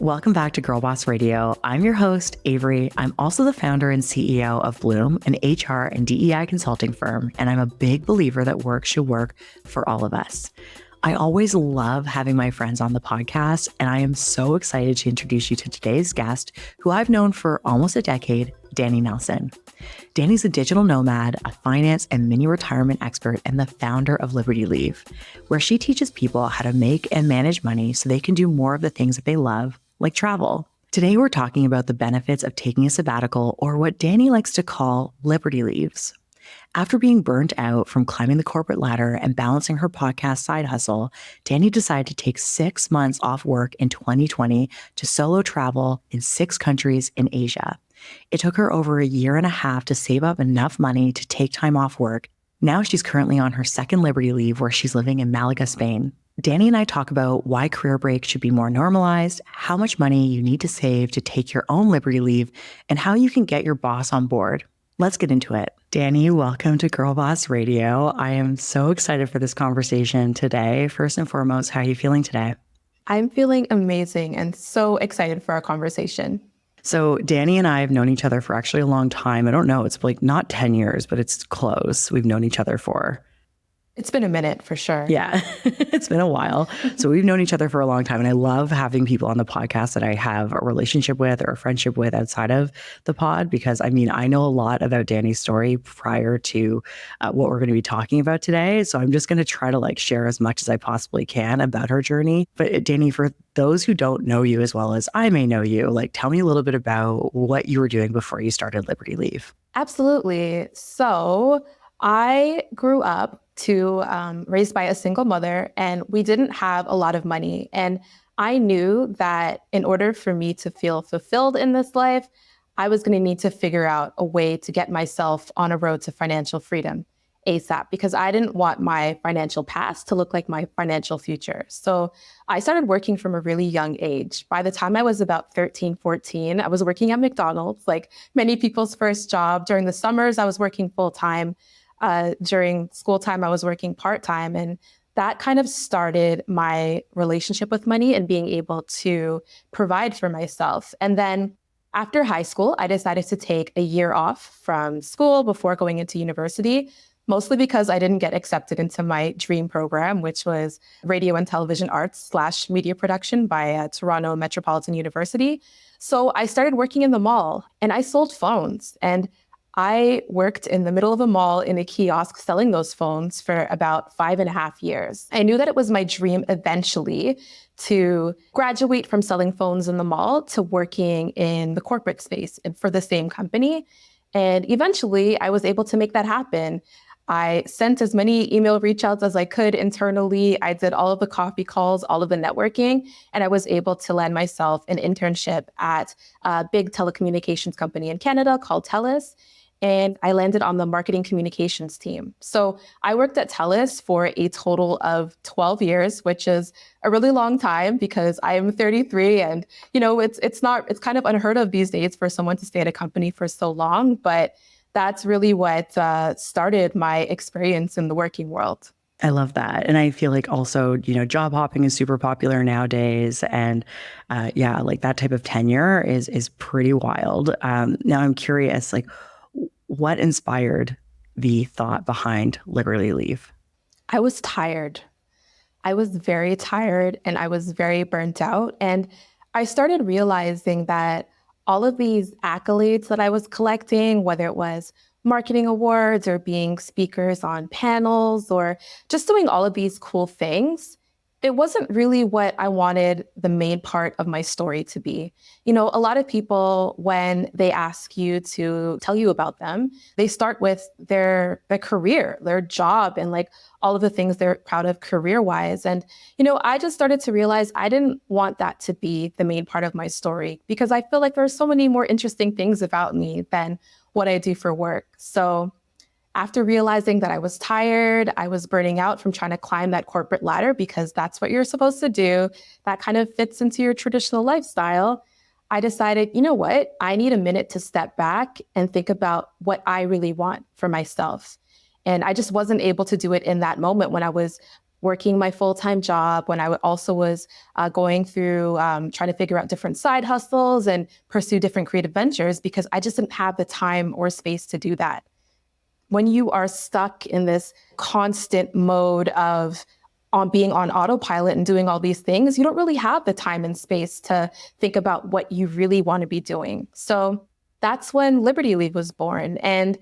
Welcome back to Girlboss Radio. I'm your host, Avery. I'm also the founder and CEO of Bloom, an HR and DEI consulting firm, and I'm a big believer that work should work for all of us. I always love having my friends on the podcast, and I am so excited to introduce you to today's guest, who I've known for almost a decade, Danica Nelson. Dani's a digital nomad, a finance and mini retirement expert, and the founder of Liberty Leave, where she teaches people how to make and manage money so they can do more of the things that they love, like travel. Today, we're talking about the benefits of taking a sabbatical, or what Dani likes to call Liberty Leaves. After being burnt out from climbing the corporate ladder and balancing her podcast side hustle, Dani decided to take 6 months off work in 2020 to solo travel in 6 countries in Asia. It took her over a year and a half to save up enough money to take time off work. Now she's currently on her second Liberty Leave, where she's living in Malaga, Spain. Dani and I talk about why career breaks should be more normalized, how much money you need to save to take your own Liberty Leave, and how you can get your boss on board. Let's get into it. Dani, welcome to Girlboss Radio. I am so excited for this conversation today. First and foremost, how are you feeling today? I'm feeling amazing and so excited for our conversation. So Dani and I have known each other for actually a long time. I don't know, it's like not 10 years, but it's close. We've known each other for... It's been a minute for sure. Yeah, it's been a while. So we've known each other for a long time. And I love having people on the podcast that I have a relationship with or a friendship with outside of the pod, because I mean, I know a lot about Dani's story prior to what we're going to be talking about today. So I'm just going to try to share as much as I possibly can about her journey. But Dani, for those who don't know you as well as I may know you, tell me a little bit about what you were doing before you started Liberty Leave. Absolutely. So I grew up raised by a single mother, and we didn't have a lot of money. And I knew that in order for me to feel fulfilled in this life, I was going to need to figure out a way to get myself on a road to financial freedom ASAP, because I didn't want my financial past to look like my financial future. So I started working from a really young age. By the time I was about 13, 14, I was working at McDonald's, like many people's first job. During the summers, I was working full time. During school time, I was working part-time, and that kind of started my relationship with money and being able to provide for myself. And then after high school, I decided to take a year off from school before going into university, mostly because I didn't get accepted into my dream program, which was radio and television arts / media production by Toronto Metropolitan University. So I started working in the mall, and I sold phones, and I worked in the middle of a mall in a kiosk selling those phones for about 5.5 years. I knew that it was my dream eventually to graduate from selling phones in the mall to working in the corporate space for the same company. And eventually I was able to make that happen. I sent as many email reach outs as I could internally. I did all of the coffee calls, all of the networking, and I was able to land myself an internship at a big telecommunications company in Canada called TELUS. And I landed on the marketing communications team. So I worked at TELUS for a total of 12 years, which is a really long time because I am 33, and it's kind of unheard of these days for someone to stay at a company for so long. But that's really what started my experience in the working world. I love that. And I feel like also, job hopping is super popular nowadays. And that type of tenure is pretty wild. Now I'm curious, what inspired the thought behind Liberty Leave? I was tired. I was very tired, and I was very burnt out. And I started realizing that all of these accolades that I was collecting, whether it was marketing awards or being speakers on panels or just doing all of these cool things, it wasn't really what I wanted the main part of my story to be. A lot of people, when they ask you to tell you about them, they start with their career, their job, and all of the things they're proud of career-wise. And, I just started to realize I didn't want that to be the main part of my story, because I feel like there are so many more interesting things about me than what I do for work. So after realizing that I was tired, I was burning out from trying to climb that corporate ladder, because that's what you're supposed to do. That kind of fits into your traditional lifestyle. I decided, you know what? I need a minute to step back and think about what I really want for myself. And I just wasn't able to do it in that moment when I was working my full-time job, when I also was going through trying to figure out different side hustles and pursue different creative ventures, because I just didn't have the time or space to do that. When you are stuck in this constant mode of on being on autopilot and doing all these things, you don't really have the time and space to think about what you really want to be doing. So that's when Liberty Leave was born. And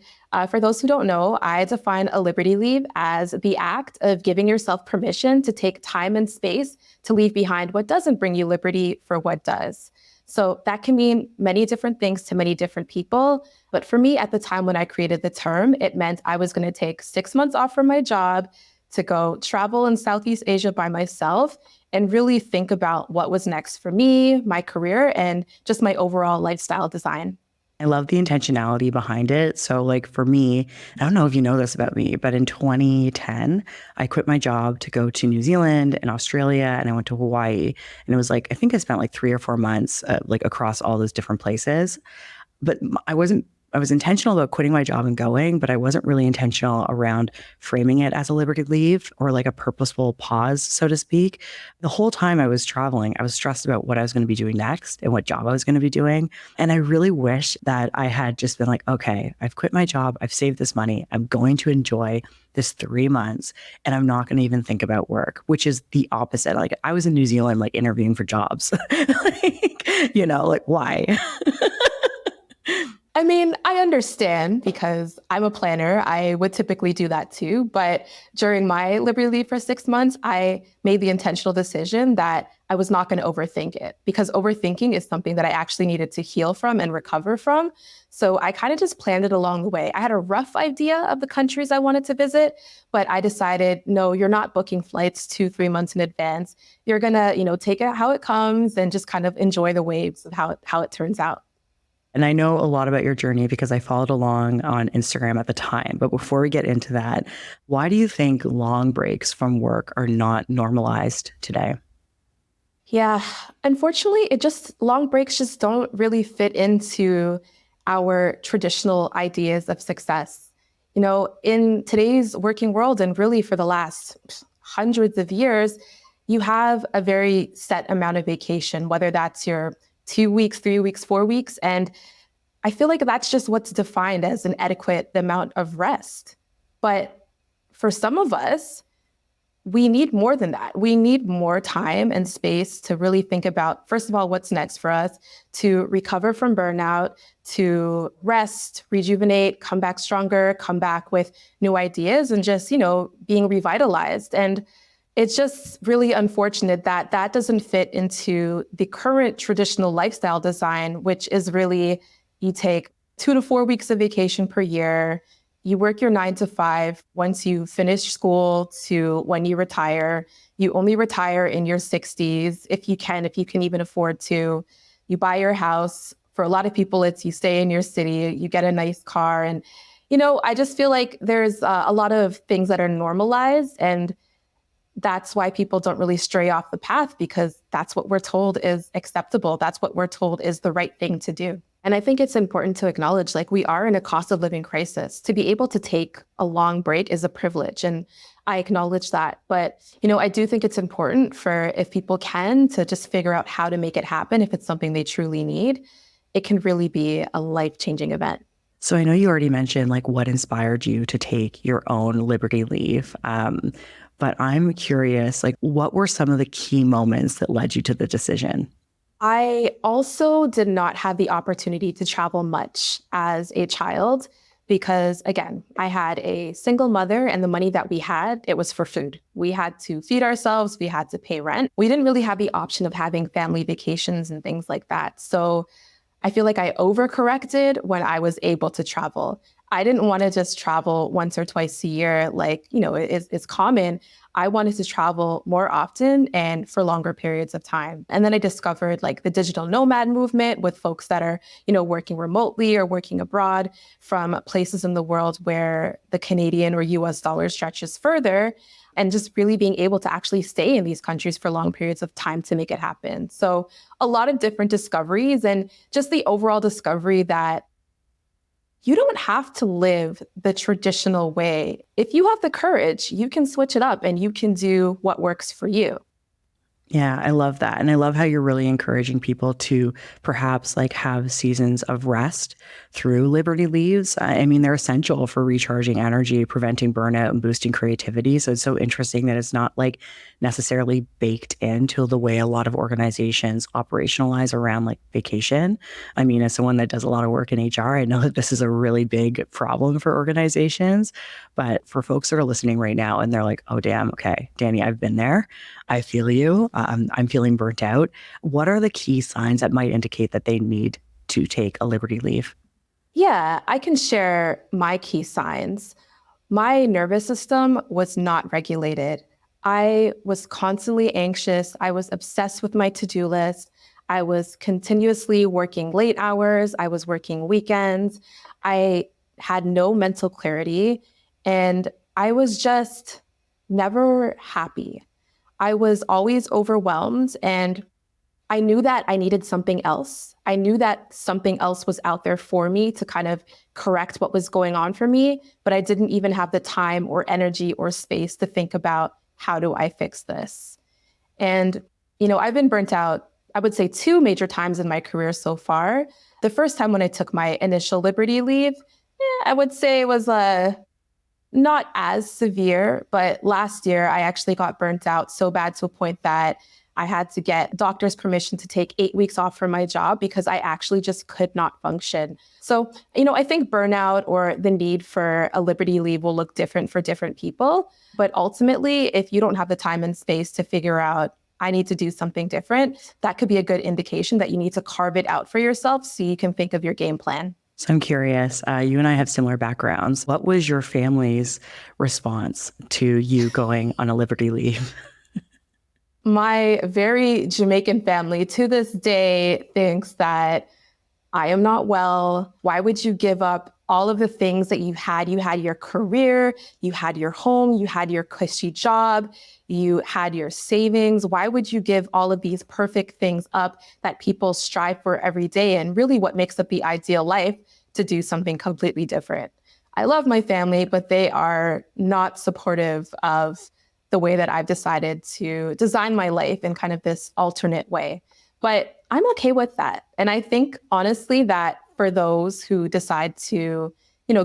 for those who don't know, I define a Liberty Leave as the act of giving yourself permission to take time and space to leave behind what doesn't bring you liberty for what does. So that can mean many different things to many different people. But for me, at the time when I created the term, it meant I was going to take 6 months off from my job to go travel in Southeast Asia by myself and really think about what was next for me, my career, and just my overall lifestyle design. I love the intentionality behind it. So like for me, I don't know if you know this about me, but in 2010, I quit my job to go to New Zealand and Australia, and I went to Hawaii. And it was like, I think I spent like 3 or 4 months like across all those different places. But I was intentional about quitting my job and going, but I wasn't really intentional around framing it as a liberty leave or like a purposeful pause, so to speak. The whole time I was traveling, I was stressed about what I was going to be doing next and what job I was going to be doing. And I really wish that I had just been like, okay, I've quit my job. I've saved this money. I'm going to enjoy this 3 months and I'm not going to even think about work, which is the opposite. Like I was in New Zealand, like interviewing for jobs, like why? I mean, I understand because I'm a planner. I would typically do that too. But during my Liberty Leave for 6 months, I made the intentional decision that I was not going to overthink it, because overthinking is something that I actually needed to heal from and recover from. So I kind of just planned it along the way. I had a rough idea of the countries I wanted to visit, but I decided, no, you're not booking flights 2-3 months in advance. You're going to, take it how it comes and just kind of enjoy the waves of how it turns out. And I know a lot about your journey because I followed along on Instagram at the time. But before we get into that, why do you think long breaks from work are not normalized today? Yeah, unfortunately, long breaks just don't really fit into our traditional ideas of success. In today's working world, and really for the last hundreds of years, you have a very set amount of vacation, whether that's your 2 weeks, 3 weeks, 4 weeks. And I feel like that's just what's defined as an adequate amount of rest. But for some of us, we need more than that. We need more time and space to really think about, first of all, what's next for us, to recover from burnout, to rest, rejuvenate, come back stronger, come back with new ideas, and just, being revitalized. And it's just really unfortunate that that doesn't fit into the current traditional lifestyle design, which is really you take 2 to 4 weeks of vacation per year. You work your 9 to 5. Once you finish school to when you retire, you only retire in your 60s if you can even afford to. You buy your house. For a lot of people, it's you stay in your city, you get a nice car. And, I just feel like there's a lot of things that are normalized, and that's why people don't really stray off the path, because that's what we're told is acceptable. That's what we're told is the right thing to do. And I think it's important to acknowledge, like, we are in a cost of living crisis. To be able to take a long break is a privilege. And I acknowledge that. But, I do think it's important for, if people can, to just figure out how to make it happen. If it's something they truly need, it can really be a life-changing event. So I know you already mentioned like what inspired you to take your own Liberty Leave. But I'm curious, like, what were some of the key moments that led you to the decision? I also did not have the opportunity to travel much as a child because, again, I had a single mother, and the money that we had, it was for food. We had to feed ourselves. We had to pay rent. We didn't really have the option of having family vacations and things like that. So I feel like I overcorrected when I was able to travel. I didn't want to just travel once or twice a year like, is common. I wanted to travel more often and for longer periods of time. And then I discovered like the digital nomad movement with folks that are, working remotely or working abroad from places in the world where the Canadian or US dollar stretches further, and just really being able to actually stay in these countries for long periods of time to make it happen. So a lot of different discoveries, and just the overall discovery that you don't have to live the traditional way. If you have the courage, you can switch it up and you can do what works for you. Yeah, I love that. And I love how you're really encouraging people to perhaps like have seasons of rest through Liberty leaves. I mean, they're essential for recharging energy, preventing burnout, and boosting creativity. So it's so interesting that it's not like necessarily baked into the way a lot of organizations operationalize around like vacation. I mean, as someone that does a lot of work in HR, I know that this is a really big problem for organizations. But for folks that are listening right now and they're like, oh, damn, okay, Dani, I've been there. I feel you. I'm feeling burnt out. What are the key signs that might indicate that they need to take a Liberty leave? Yeah, I can share my key signs. My nervous system was not regulated. I was constantly anxious. I was obsessed with my to-do list. I was continuously working late hours. I was working weekends. I had no mental clarity. And I was just never happy. I was always overwhelmed, and I knew that I needed something else. I knew that something else was out there for me to kind of correct what was going on for me, but I didn't even have the time or energy or space to think about how do I fix this. And, I've been burnt out, I would say 2 major times in my career so far. The first time when I took my initial Liberty leave, I would say it was not as severe, but last year I actually got burnt out so bad to a point that I had to get doctor's permission to take 8 weeks off from my job because I actually just could not function. So, I think burnout or the need for a Liberty leave will look different for different people. But ultimately, if you don't have the time and space to figure out, I need to do something different, that could be a good indication that you need to carve it out for yourself so you can think of your game plan. So I'm curious, you and I have similar backgrounds. What was your family's response to you going on a Liberty leave? My very Jamaican family to this day thinks that I am not well. Why would you give up all of the things that you had? You had your career, you had your home, you had your cushy job, you had your savings. Why would you give all of these perfect things up that people strive for every day? And really what makes up the ideal life to do something completely different. I love my family, but they are not supportive of the way that I've decided to design my life in kind of this alternate way. But I'm okay with that. And I think honestly that for those who decide to,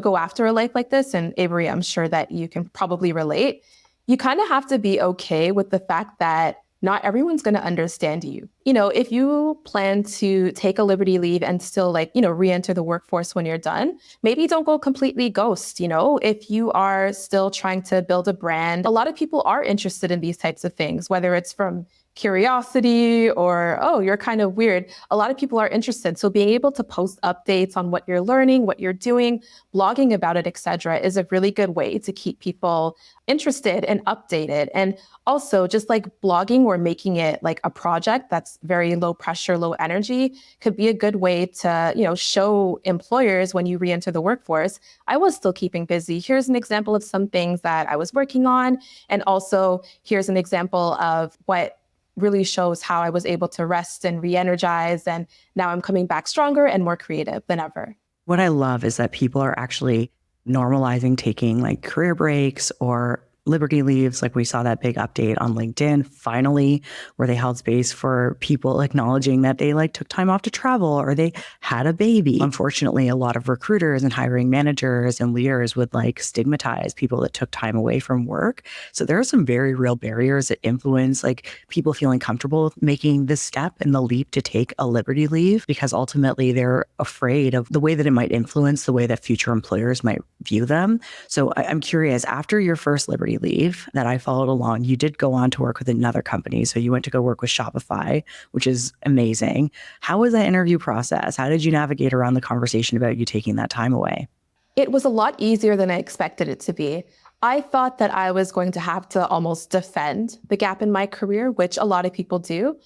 go after a life like this, and Avery, I'm sure that you can probably relate, you kind of have to be okay with the fact that not everyone's going to understand you. If you plan to take a Liberty leave and still re-enter the workforce when you're done, maybe don't go completely ghost. If you are still trying to build a brand, a lot of people are interested in these types of things, whether it's from curiosity or, oh, you're kind of weird. A lot of people are interested. So being able to post updates on what you're learning, what you're doing, blogging about it, etc., is a really good way to keep people interested and updated. And also just like blogging or making it like a project that's very low pressure, low energy could be a good way to, show employers when you re-enter the workforce, I was still keeping busy. Here's an example of some things that I was working on. And also here's an example of what really shows how I was able to rest and re-energize. And now I'm coming back stronger and more creative than ever. What I love is that people are actually normalizing taking like career breaks or Liberty leaves. Like we saw that big update on LinkedIn, finally, where they held space for people acknowledging that they like took time off to travel or they had a baby. Unfortunately, a lot of recruiters and hiring managers and leaders would like stigmatize people that took time away from work. So there are some very real barriers that influence like people feeling comfortable making this step and the leap to take a Liberty leave because ultimately they're afraid of the way that it might influence the way that future employers might view them. So I'm curious, after your first Liberty leave that I followed along, you did go on to work with another company. So you went to go work with Shopify, which is amazing. How was that interview process? How did you navigate around the conversation about you taking that time away? It was a lot easier than I expected it to be. I thought that I was going to have to almost defend the gap in my career, which a lot of people do.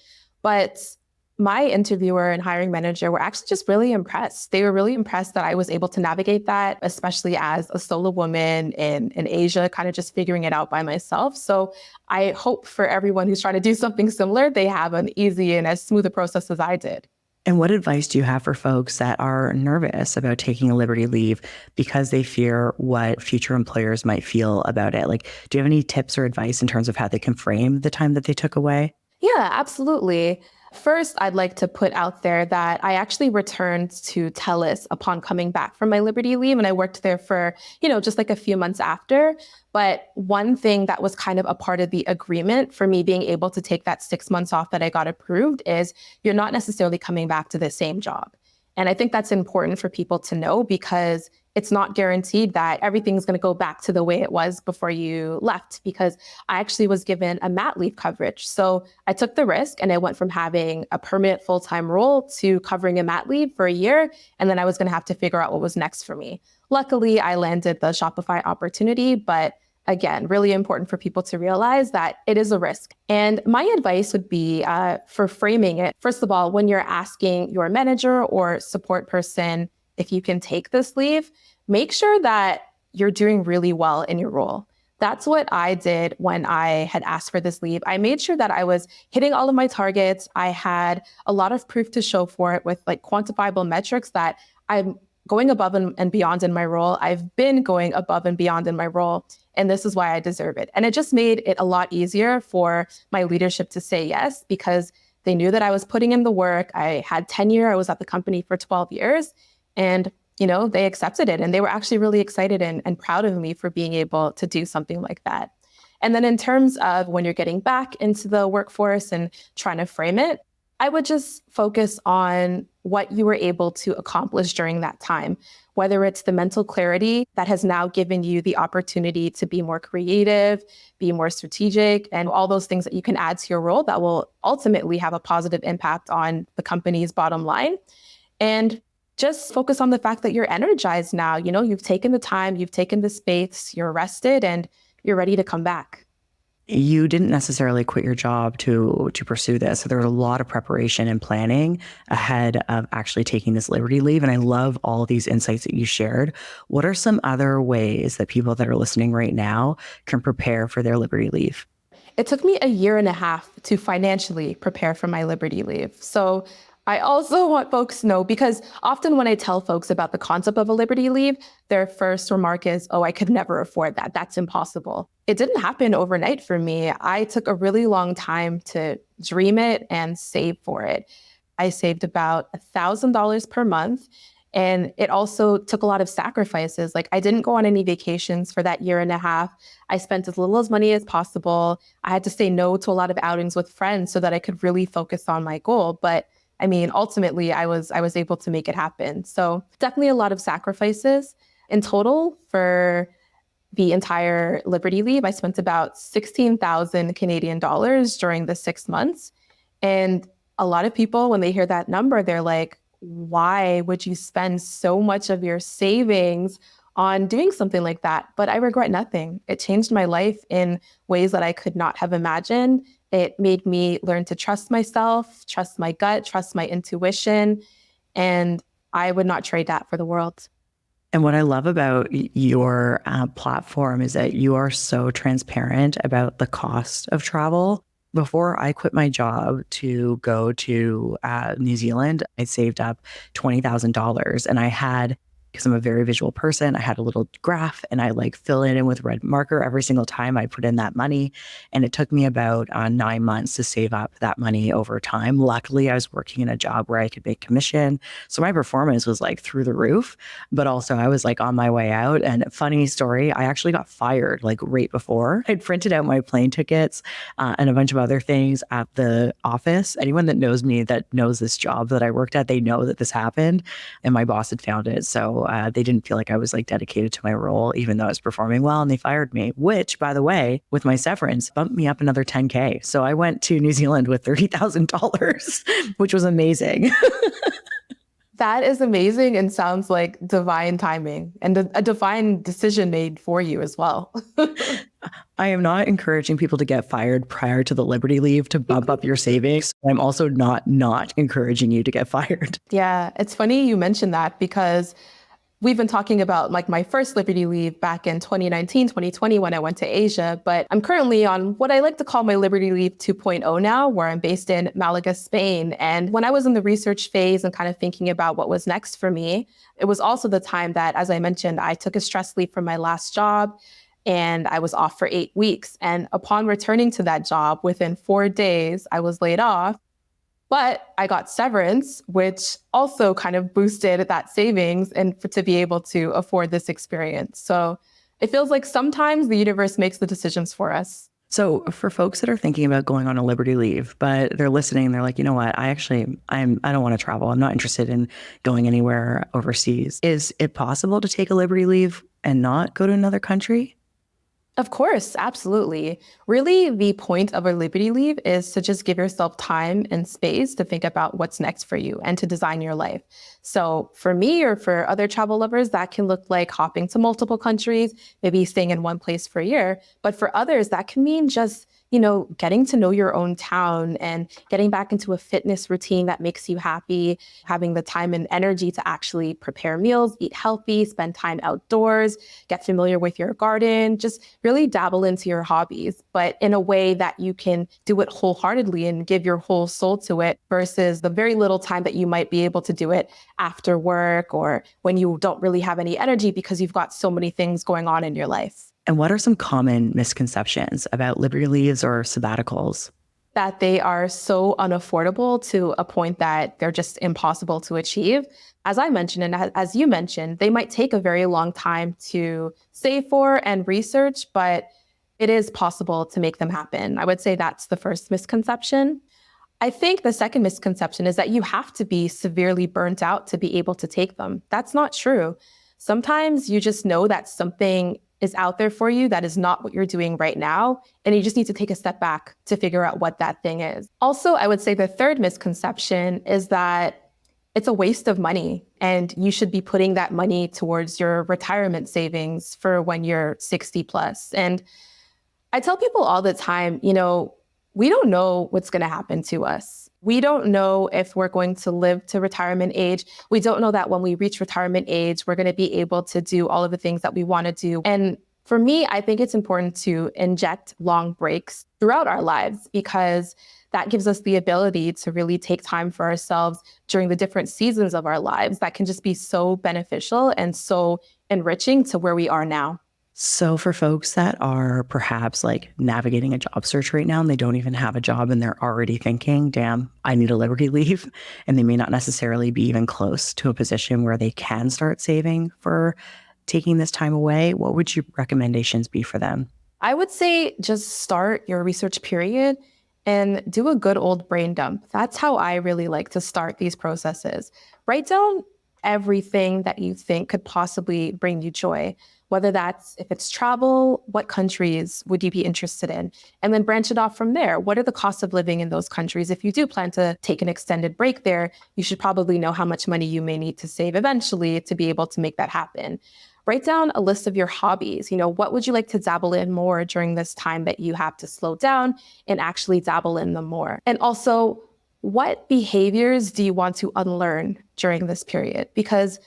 But my interviewer and hiring manager were actually just really impressed. They were really impressed that I was able to navigate that, especially as a solo woman in Asia, kind of just figuring it out by myself. So I hope for everyone who's trying to do something similar, they have an easy and as smooth a process as I did. And what advice do you have for folks that are nervous about taking a Liberty leave because they fear what future employers might feel about it? Like, do you have any tips or advice in terms of how they can frame the time that they took away? Yeah, absolutely. First, I'd like to put out there that I actually returned to TELUS upon coming back from my Liberty leave, and I worked there for, just like a few months after. But one thing that was kind of a part of the agreement for me being able to take that 6 months off that I got approved is you're not necessarily coming back to the same job. And I think that's important for people to know because it's not guaranteed that everything's going to go back to the way it was before you left, because I actually was given a mat leave coverage. So I took the risk and I went from having a permanent full-time role to covering a mat leave for a year. And then I was going to have to figure out what was next for me. Luckily, I landed the Shopify opportunity, but again, really important for people to realize that it is a risk. And my advice would be for framing it. First of all, when you're asking your manager or support person if you can take this leave, make sure that you're doing really well in your role. That's what I did when I had asked for this leave. I made sure that I was hitting all of my targets. I had a lot of proof to show for it with like quantifiable metrics that I'm going above and beyond in my role. I've been going above and beyond in my role, and this is why I deserve it. And it just made it a lot easier for my leadership to say yes, because they knew that I was putting in the work. I had tenure. I was at the company for 12 years. And, they accepted it. And they were actually really excited and proud of me for being able to do something like that. And then in terms of when you're getting back into the workforce and trying to frame it, I would just focus on what you were able to accomplish during that time, whether it's the mental clarity that has now given you the opportunity to be more creative, be more strategic, and all those things that you can add to your role that will ultimately have a positive impact on the company's bottom line. And just focus on the fact that you're energized now. You've taken the time, you've taken the space, you're rested, and you're ready to come back. You didn't necessarily quit your job to pursue this. So there was a lot of preparation and planning ahead of actually taking this Liberty leave. And I love all of these insights that you shared. What are some other ways that people that are listening right now can prepare for their Liberty leave? It took me a year and a half to financially prepare for my Liberty leave. So I also want folks to know, because often when I tell folks about the concept of a Liberty leave, their first remark is, oh, I could never afford that. That's impossible. It didn't happen overnight for me. I took a really long time to dream it and save for it. I saved about $1,000 per month. And it also took a lot of sacrifices. Like, I didn't go on any vacations for that year and a half. I spent as little as money as possible. I had to say no to a lot of outings with friends so that I could really focus on my goal. But ultimately, I was able to make it happen. So definitely a lot of sacrifices. In total, for the entire Liberty leave, I spent about 16,000 Canadian dollars during the 6 months. And a lot of people, when they hear that number, they're like, why would you spend so much of your savings on doing something like that? But I regret nothing. It changed my life in ways that I could not have imagined. It made me learn to trust myself, trust my gut, trust my intuition. And I would not trade that for the world. And what I love about your platform is that you are so transparent about the cost of travel. Before I quit my job to go to New Zealand, I saved up $20,000, and I had, because I'm a very visual person, I had a little graph and I fill it in with red marker every single time I put in that money. And it took me about 9 months to save up that money over time. Luckily, I was working in a job where I could make commission. So my performance was through the roof, but also I was on my way out. And funny story, I actually got fired right before. I'd printed out my plane tickets and a bunch of other things at the office. Anyone that knows me, that knows this job that I worked at, they know that this happened, and my boss had found it. So they didn't feel like I was dedicated to my role, even though I was performing well, and they fired me, which, by the way, with my severance, bumped me up another 10K. So I went to New Zealand with $30,000, which was amazing. That is amazing and sounds like divine timing and a divine decision made for you as well. I am not encouraging people to get fired prior to the Liberty leave to bump up your savings. I'm also not encouraging you to get fired. Yeah, it's funny you mentioned that, because We've been talking about like my first Liberty Leave back in 2019, 2020 when I went to Asia, but I'm currently on what I like to call my Liberty Leave 2.0 now, where I'm based in Malaga, Spain. And when I was in the research phase and kind of thinking about what was next for me, it was also the time that, as I mentioned, I took a stress leave from my last job and I was off for 8 weeks. And upon returning to that job, within 4 days, I was laid off. But I got severance, which also kind of boosted that savings and to be able to afford this experience. So it feels like sometimes the universe makes the decisions for us. So for folks that are thinking about going on a Liberty Leave, but they're listening, they're like, you know what, I don't want to travel. I'm not interested in going anywhere overseas. Is it possible to take a Liberty Leave and not go to another country? Of course, absolutely. Really, the point of a Liberty Leave is to just give yourself time and space to think about what's next for you and to design your life. So for me or for other travel lovers, that can look like hopping to multiple countries, maybe staying in one place for a year. But for others, that can mean just getting to know your own town and getting back into a fitness routine that makes you happy, having the time and energy to actually prepare meals, eat healthy, spend time outdoors, get familiar with your garden, just really dabble into your hobbies, but in a way that you can do it wholeheartedly and give your whole soul to it versus the very little time that you might be able to do it after work or when you don't really have any energy because you've got so many things going on in your life. And what are some common misconceptions about Liberty Leaves or sabbaticals? That they are so unaffordable to a point that they're just impossible to achieve. As I mentioned, and as you mentioned, they might take a very long time to save for and research, but it is possible to make them happen. I would say that's the first misconception. I think the second misconception is that you have to be severely burnt out to be able to take them. That's not true. Sometimes you just know that something is out there for you that is not what you're doing right now, and you just need to take a step back to figure out what that thing is. Also, I would say the third misconception is that it's a waste of money, and you should be putting that money towards your retirement savings for when you're 60 plus. And I tell people all the time, we don't know what's going to happen to us. We don't know if we're going to live to retirement age. We don't know that when we reach retirement age, we're going to be able to do all of the things that we want to do. And for me, I think it's important to inject long breaks throughout our lives because that gives us the ability to really take time for ourselves during the different seasons of our lives that can just be so beneficial and so enriching to where we are now. So for folks that are perhaps like navigating a job search right now and they don't even have a job and they're already thinking, damn, I need a Liberty Leave, and they may not necessarily be even close to a position where they can start saving for taking this time away, what would your recommendations be for them? I would say just start your research period and do a good old brain dump. That's how I really like to start these processes. Write down everything that you think could possibly bring you joy, whether that's if it's travel, what countries would you be interested in? And then branch it off from there. What are the costs of living in those countries? If you do plan to take an extended break there, you should probably know how much money you may need to save eventually to be able to make that happen. Write down a list of your hobbies. What would you like to dabble in more during this time that you have to slow down and actually dabble in them more? And also, what behaviors do you want to unlearn during this period? Because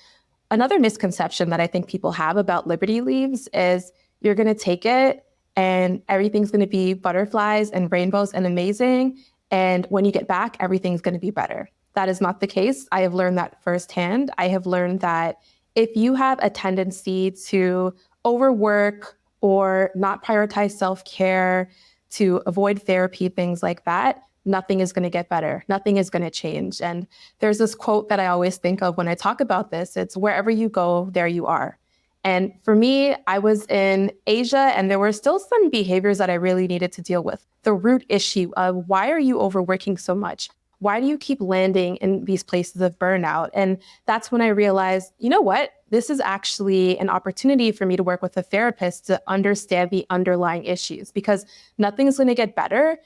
another misconception that I think people have about Liberty Leaves is you're going to take it and everything's going to be butterflies and rainbows and amazing. And when you get back, everything's going to be better. That is not the case. I have learned that firsthand. I have learned that if you have a tendency to overwork or not prioritize self-care, to avoid therapy, things like that, nothing is going to get better. Nothing is going to change. And there's this quote that I always think of when I talk about this. It's wherever you go, there you are. And for me, I was in Asia and there were still some behaviors that I really needed to deal with. The root issue of why are you overworking so much? Why do you keep landing in these places of burnout? And that's when I realized, you know what? This is actually an opportunity for me to work with a therapist to understand the underlying issues because nothing is going to get better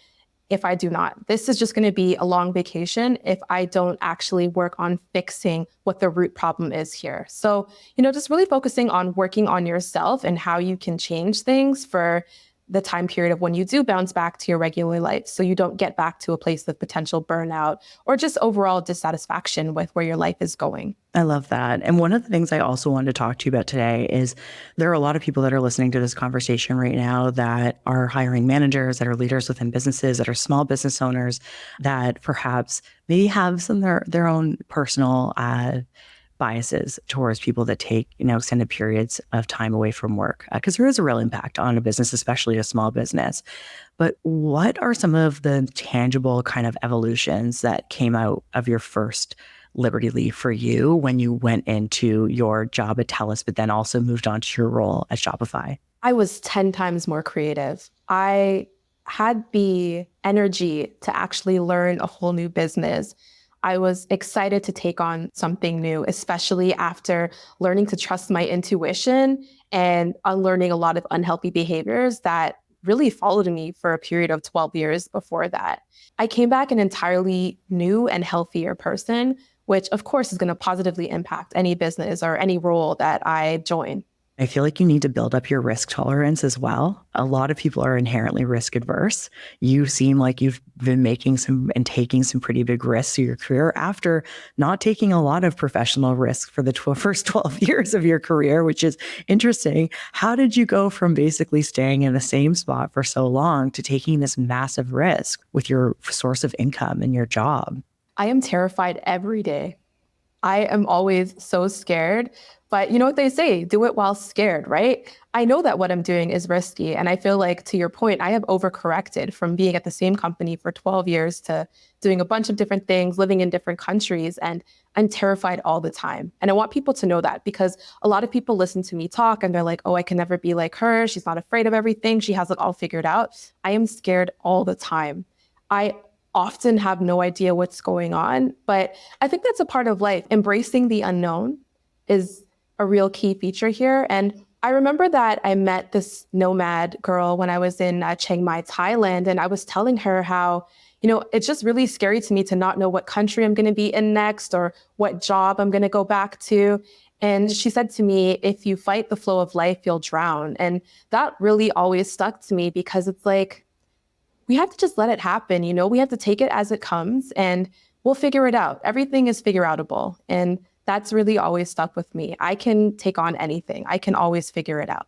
if I do not. This is just going to be a long vacation if I don't actually work on fixing what the root problem is here. So, just really focusing on working on yourself and how you can change things for the time period of when you do bounce back to your regular life, so you don't get back to a place of potential burnout or just overall dissatisfaction with where your life is going. I love that. And one of the things I also wanted to talk to you about today is there are a lot of people that are listening to this conversation right now that are hiring managers, that are leaders within businesses, that are small business owners, that perhaps maybe have some of their own personal biases towards people that take, extended periods of time away from work, because there is a real impact on a business, especially a small business. But what are some of the tangible kind of evolutions that came out of your first Liberty Leave for you when you went into your job at TELUS, but then also moved on to your role at Shopify? I was 10 times more creative. I had the energy to actually learn a whole new business. I was excited to take on something new, especially after learning to trust my intuition and unlearning a lot of unhealthy behaviors that really followed me for a period of 12 years before that. I came back an entirely new and healthier person, which of course is going to positively impact any business or any role that I join. I feel like you need to build up your risk tolerance as well. A lot of people are inherently risk adverse. You seem like you've been making some and taking some pretty big risks in your career after not taking a lot of professional risk for the first 12 years of your career, which is interesting. How did you go from basically staying in the same spot for so long to taking this massive risk with your source of income and your job? I am terrified every day. I am always so scared, but you know what they say, do it while scared, right? I know that what I'm doing is risky. And I feel like, to your point, I have overcorrected from being at the same company for 12 years to doing a bunch of different things, living in different countries. And I'm terrified all the time. And I want people to know that, because a lot of people listen to me talk and they're like, oh, I can never be like her. She's not afraid of everything. She has it all figured out. I am scared all the time. I often have no idea what's going on, but I think that's a part of life. Embracing the unknown is a real key feature here. And I remember that I met this nomad girl when I was in Chiang Mai, Thailand, and I was telling her how, it's just really scary to me to not know what country I'm going to be in next or what job I'm going to go back to. And she said to me, if you fight the flow of life, you'll drown. And that really always stuck to me, because it's like, we have to just let it happen. We have to take it as it comes and we'll figure it out. Everything is figure outable. And that's really always stuck with me. I can take on anything. I can always figure it out.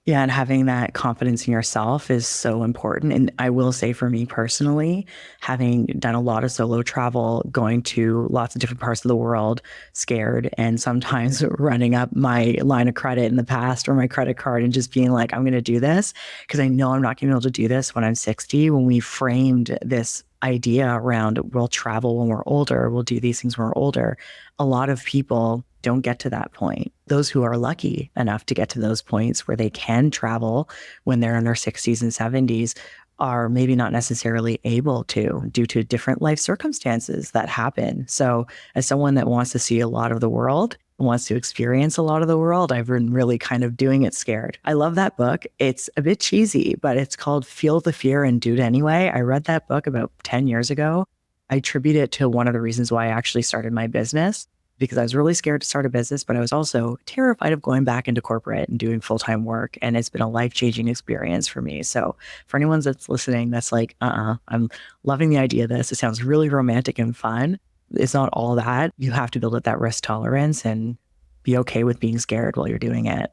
Yeah, and having that confidence in yourself is so important. And I will say, for me personally, having done a lot of solo travel, going to lots of different parts of the world, scared, and sometimes running up my line of credit in the past or my credit card and just being like, I'm going to do this because I know I'm not going to be able to do this when I'm 60. When we framed this idea around we'll travel when we're older, we'll do these things when we're older, a lot of people don't get to that point. Those who are lucky enough to get to those points where they can travel when they're in their 60s and 70s are maybe not necessarily able to, due to different life circumstances that happen. So as someone that wants to see a lot of the world, wants to experience a lot of the world, I've been really kind of doing it scared. I love that book. It's a bit cheesy, but it's called Feel the Fear and Do It Anyway. I read that book about 10 years ago. I attribute it to one of the reasons why I actually started my business, because I was really scared to start a business, but I was also terrified of going back into corporate and doing full-time work. And it's been a life-changing experience for me. So for anyone that's listening, that's like, I'm loving the idea of this. It sounds really romantic and fun. It's not all that. You have to build up that risk tolerance and be okay with being scared while you're doing it.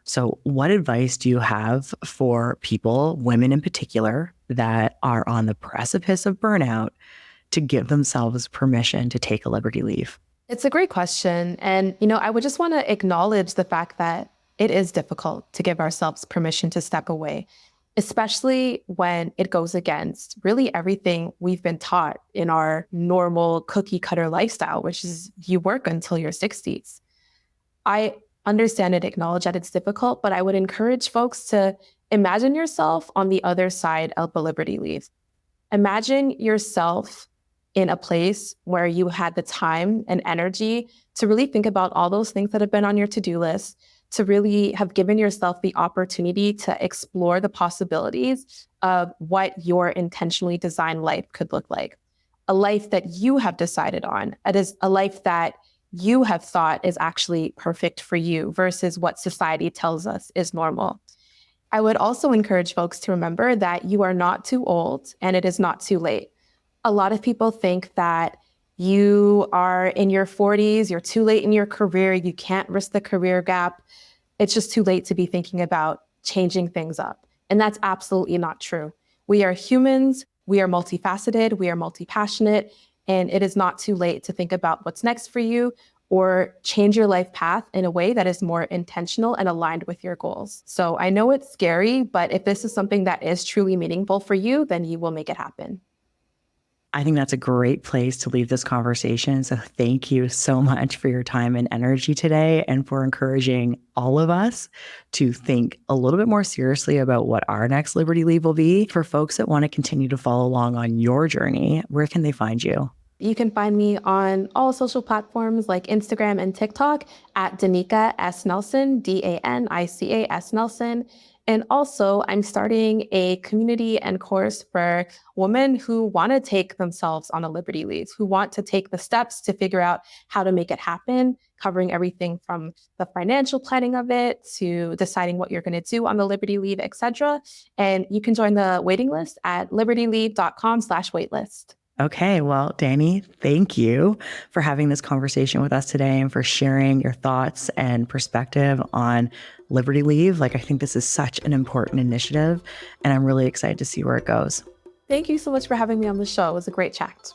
So what advice do you have for people, women in particular, that are on the precipice of burnout to give themselves permission to take a Liberty Leave? It's a great question. And, I would just want to acknowledge the fact that it is difficult to give ourselves permission to step away, especially when it goes against really everything we've been taught in our normal cookie cutter lifestyle, which is you work until your 60s. I understand and acknowledge that it's difficult, but I would encourage folks to imagine yourself on the other side of a Liberty Leave. Imagine yourself in a place where you had the time and energy to really think about all those things that have been on your to-do list, to really have given yourself the opportunity to explore the possibilities of what your intentionally designed life could look like. A life that you have decided on. It is a life that you have thought is actually perfect for you versus what society tells us is normal. I would also encourage folks to remember that you are not too old and it is not too late. A lot of people think that you are in your 40s, you're too late in your career, you can't risk the career gap. It's just too late to be thinking about changing things up. And that's absolutely not true. We are humans, we are multifaceted, we are multi-passionate, and it is not too late to think about what's next for you or change your life path in a way that is more intentional and aligned with your goals. So I know it's scary, but if this is something that is truly meaningful for you, then you will make it happen. I think that's a great place to leave this conversation. So thank you so much for your time and energy today and for encouraging all of us to think a little bit more seriously about what our next Liberty Leave will be. For folks that want to continue to follow along on your journey, where can they find you? You can find me on all social platforms like Instagram and TikTok at Danica S. Nelson, DANICAS Nelson. And also, I'm starting a community and course for women who want to take themselves on a Liberty Leave, who want to take the steps to figure out how to make it happen, covering everything from the financial planning of it to deciding what you're going to do on the Liberty Leave, etc. And you can join the waiting list at libertyleave.com/waitlist. Okay, well, Dani, thank you for having this conversation with us today and for sharing your thoughts and perspective on Liberty Leave. I think this is such an important initiative, and I'm really excited to see where it goes. Thank you so much for having me on the show. It was a great chat.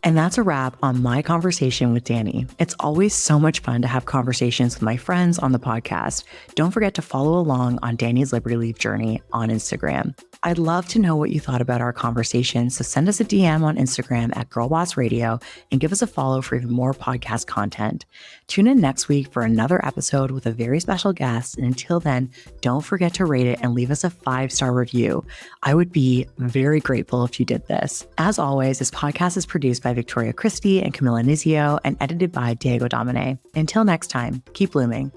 And that's a wrap on my conversation with Dani. It's always so much fun to have conversations with my friends on the podcast. Don't forget to follow along on Dani's Liberty Leave journey on Instagram. I'd love to know what you thought about our conversation, so send us a DM on Instagram at Girlboss Radio and give us a follow for even more podcast content. Tune in next week for another episode with a very special guest, and until then, don't forget to rate it and leave us a 5-star review. I would be very grateful if you did this. As always, this podcast is produced by Victoria Christie and Camilla Nizio and edited by Diego Domine. Until next time, keep blooming.